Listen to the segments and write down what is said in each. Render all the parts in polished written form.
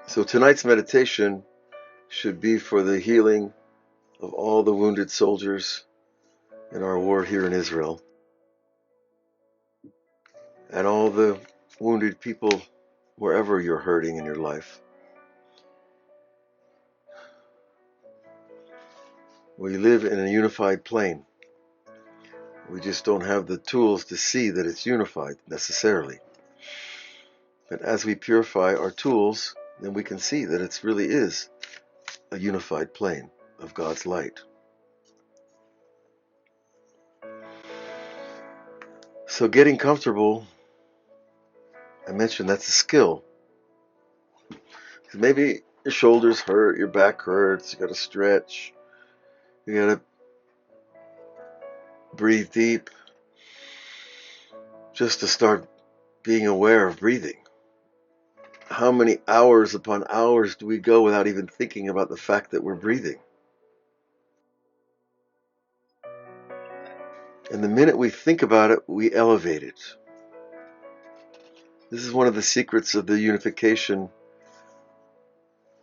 So tonight's meditation should be for the healing of all the wounded soldiers in our war here in Israel and all the wounded people wherever you're hurting in your life. We live in a unified plane. We just don't have the tools to see that it's unified necessarily. But as we purify our tools, then we can see that it really is a unified plane of God's light. So getting comfortable, I mentioned that's a skill. Maybe your shoulders hurt, your back hurts, you gotta stretch, you gotta breathe deep just to start being aware of breathing. How many hours upon hours do we go without even thinking about the fact that we're breathing? And the minute we think about it, we elevate it. This is one of the secrets of the unification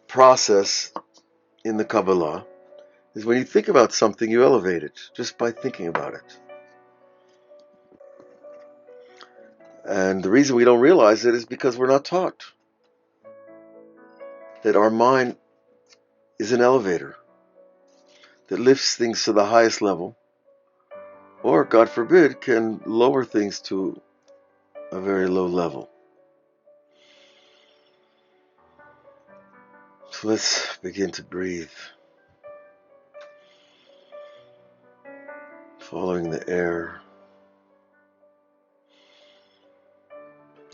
process in the Kabbalah, is when you think about something, you elevate it just by thinking about it. And the reason we don't realize it is because we're not taught that our mind is an elevator that lifts things to the highest level, or, God forbid, can lower things to a very low level. So let's begin to breathe, following the air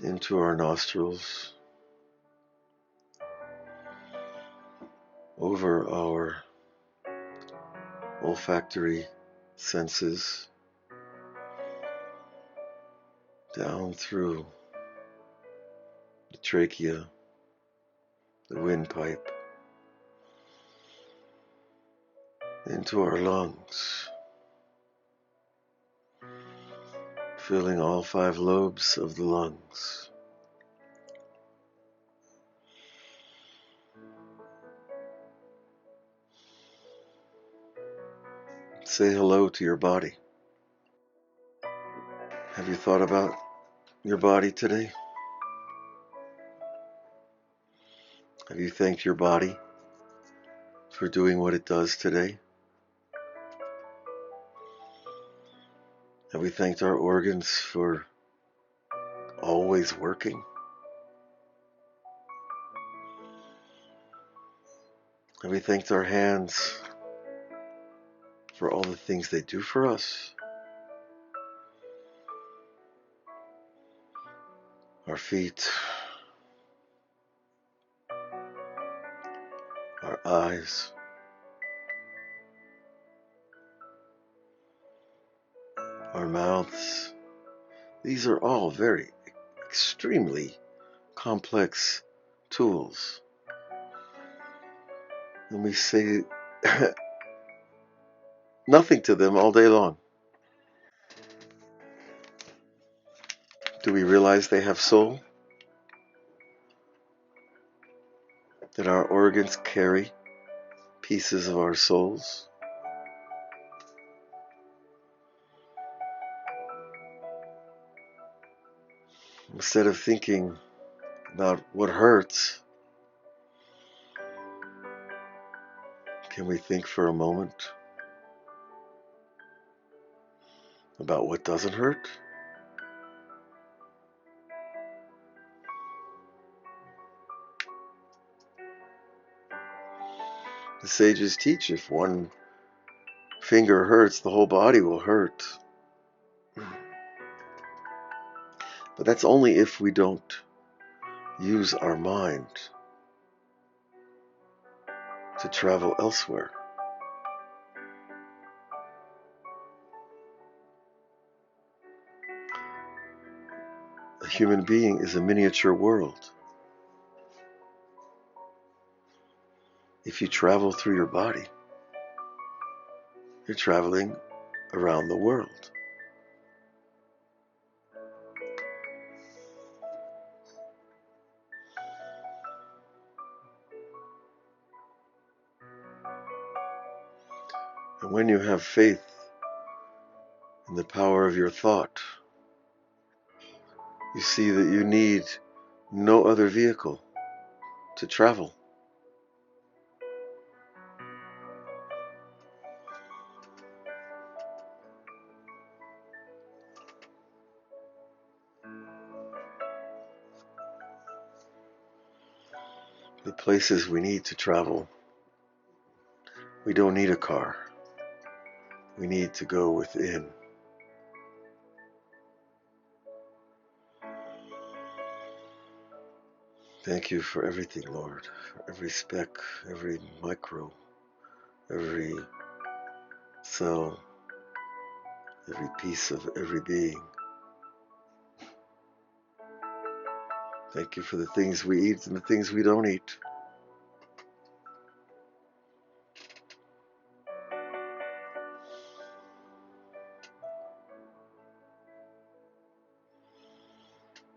into our nostrils, over our olfactory senses, down through the trachea, the windpipe, into our lungs, filling all 5 lobes of the lungs. Say hello to your body. Have you thought about your body today? Have you thanked your body for doing what it does today? Have we thanked our organs for always working? Have we thanked our hands for all the things they do for us? Our feet, our eyes, our mouths. These are all very extremely complex tools. And we say nothing to them all day long. Do we realize they have soul? That our organs carry pieces of our souls? Instead of thinking about what hurts, can we think for a moment about what doesn't hurt? The sages teach if one finger hurts, the whole body will hurt. But that's only if we don't use our mind to travel elsewhere. A human being is a miniature world. If you travel through your body, you're traveling around the world. And when you have faith in the power of your thought, you see that you need no other vehicle to travel. The places we need to travel, we don't need a car. We need to go within. Thank you for everything, Lord, for every speck, every micro, every cell, every piece of every being. Thank you for the things we eat and the things we don't eat.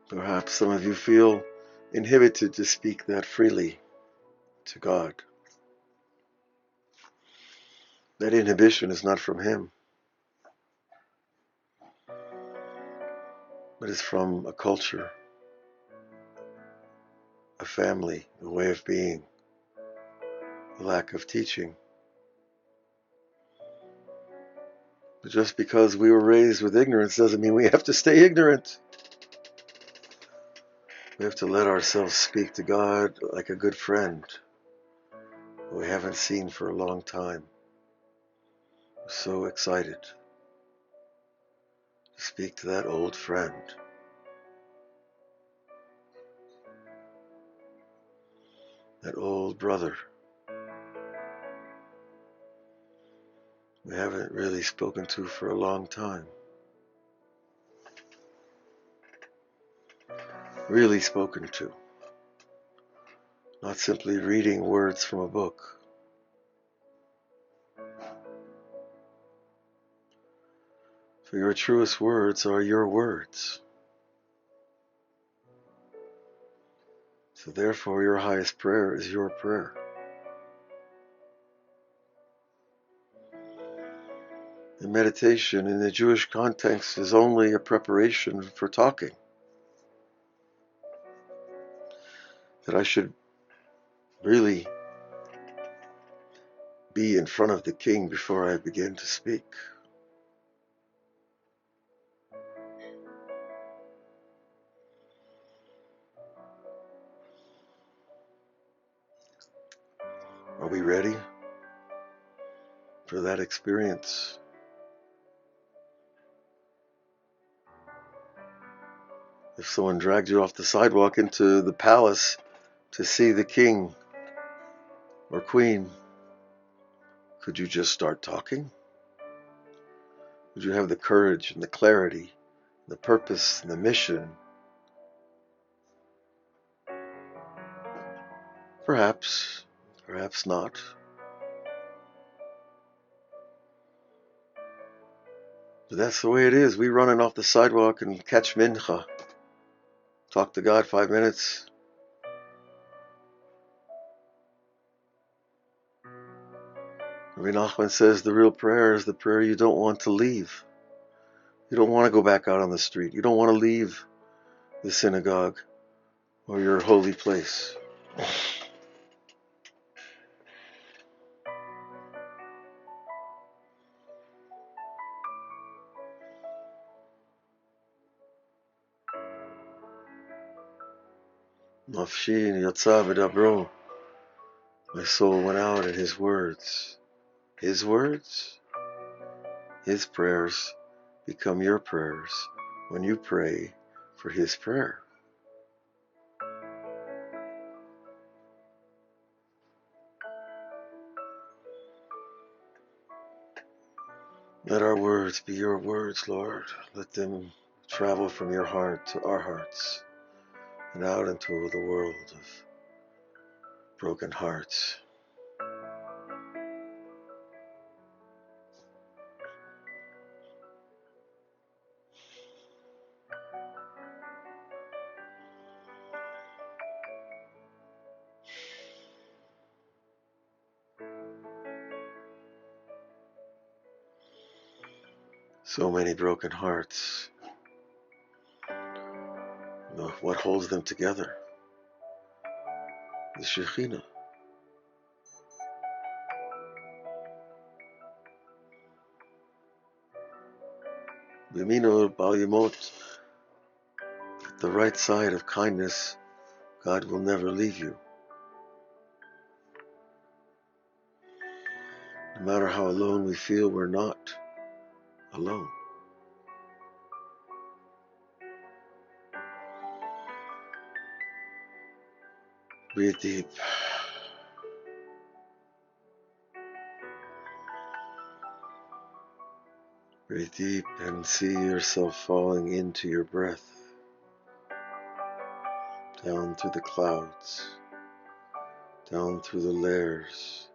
Perhaps some of you feel inhibited to speak that freely to God. That inhibition is not from Him, but is from a culture, a family, a way of being, a lack of teaching. But just because we were raised with ignorance doesn't mean we have to stay ignorant. We have to let ourselves speak to God like a good friend who we haven't seen for a long time. We're so excited to speak to that old friend. That old brother we haven't really spoken to for a long time. Really spoken to. Not simply reading words from a book. For your truest words are your words. So therefore your highest prayer is your prayer. And meditation in the Jewish context is only a preparation for talking. That I should really be in front of the king before I begin to speak. Are we ready for that experience? If someone dragged you off the sidewalk into the palace to see the king or queen, could you just start talking? Would you have the courage and the clarity, the purpose and the mission? Perhaps, perhaps not. But that's the way it is. We running off the sidewalk and catch mincha. Talk to God 5 minutes. Rabbi Nachman says the real prayer is the prayer you don't want to leave. You don't want to go back out on the street. You don't want to leave the synagogue or your holy place. Nafshi yatsa v'dabro. My soul went out in His words. His words, His prayers become your prayers when you pray for His prayer. Let our words be your words, Lord. Let them travel from your heart to our hearts and out into the world of broken hearts. So many broken hearts. What holds them together? The Shekhinah. Bimino Bal Yamot. At the right side of kindness, God will never leave you. No matter how alone we feel, we're not alone. Breathe deep. Breathe deep and see yourself falling into your breath, down through the clouds, down through the layers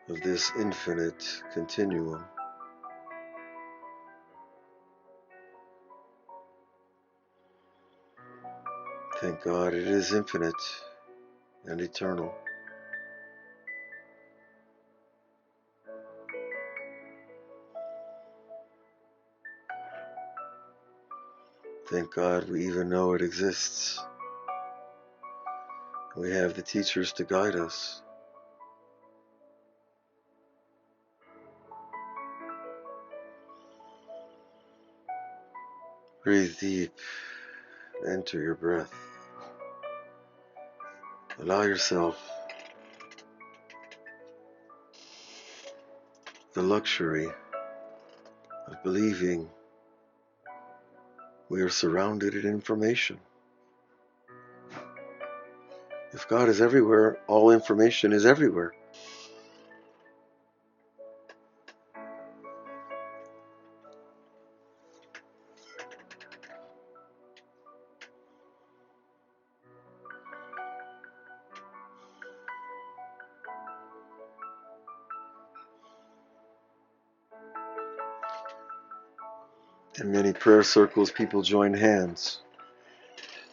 of this infinite continuum. Thank God it is infinite and eternal. Thank God we even know it exists. We have the teachers to guide us. Breathe deep. Enter your breath. Allow yourself the luxury of believing we are surrounded in information. If God is everywhere, all information is everywhere. In many prayer circles, people join hands.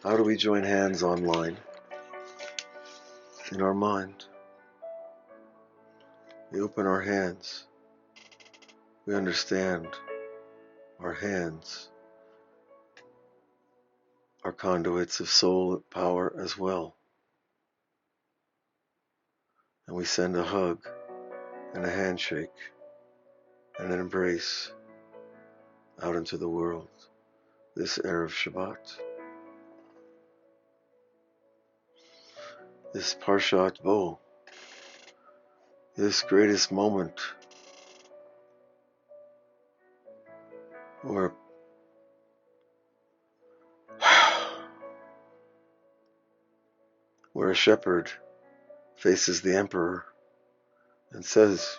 How do we join hands online? In our mind. We open our hands. We understand our hands are conduits of soul power as well. And we send a hug and a handshake and an embrace out into the world this Erev Shabbat. This Parshat Bo, this greatest moment where a shepherd faces the emperor and says,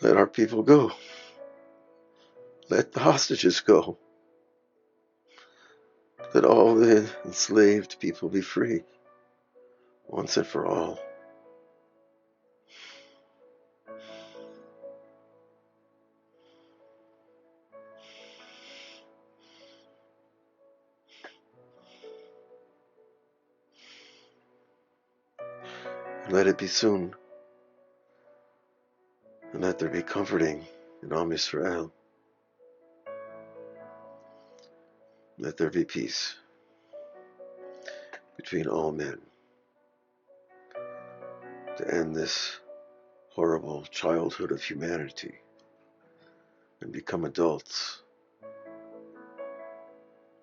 let our people go. Let the hostages go. Let all the enslaved people be free, once and for all. And let it be soon. And let there be comforting in Am Yisrael. Let there be peace between all men to end this horrible childhood of humanity and become adults,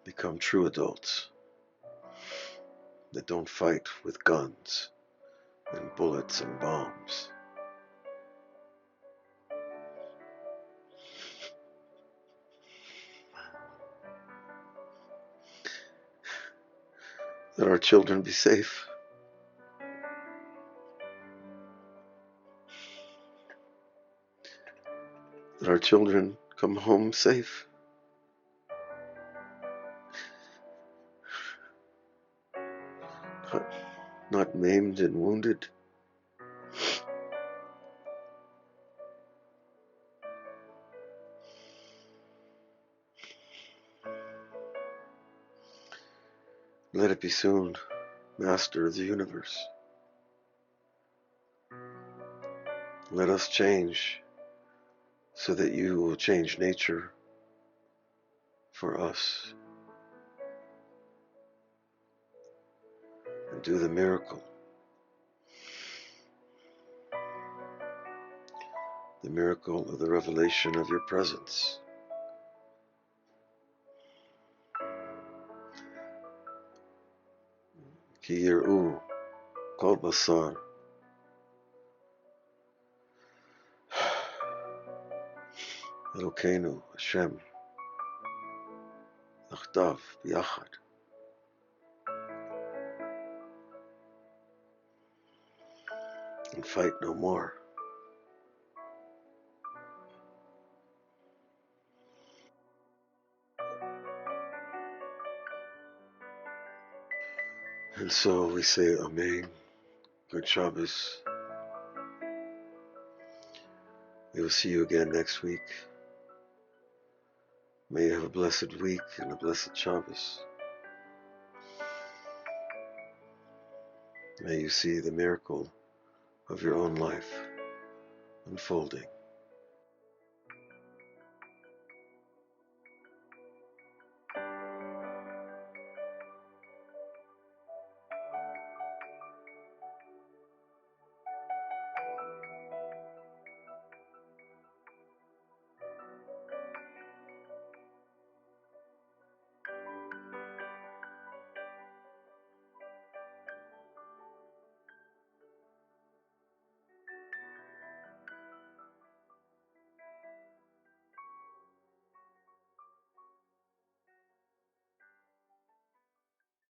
become true adults that don't fight with guns and bullets and bombs. Let our children be safe. Let our children come home safe. Not maimed and wounded. Let it be soon, Master of the universe. Let us change so that you will change nature for us and do the miracle of the revelation of your presence. Ki yir'u kol basar Elokeinu Hashem Yachdav B'yachad. And fight no more. And so we say Amen. Good Shabbos. We will see you again next week. May you have a blessed week and a blessed Shabbos. May you see the miracle of your own life unfolding.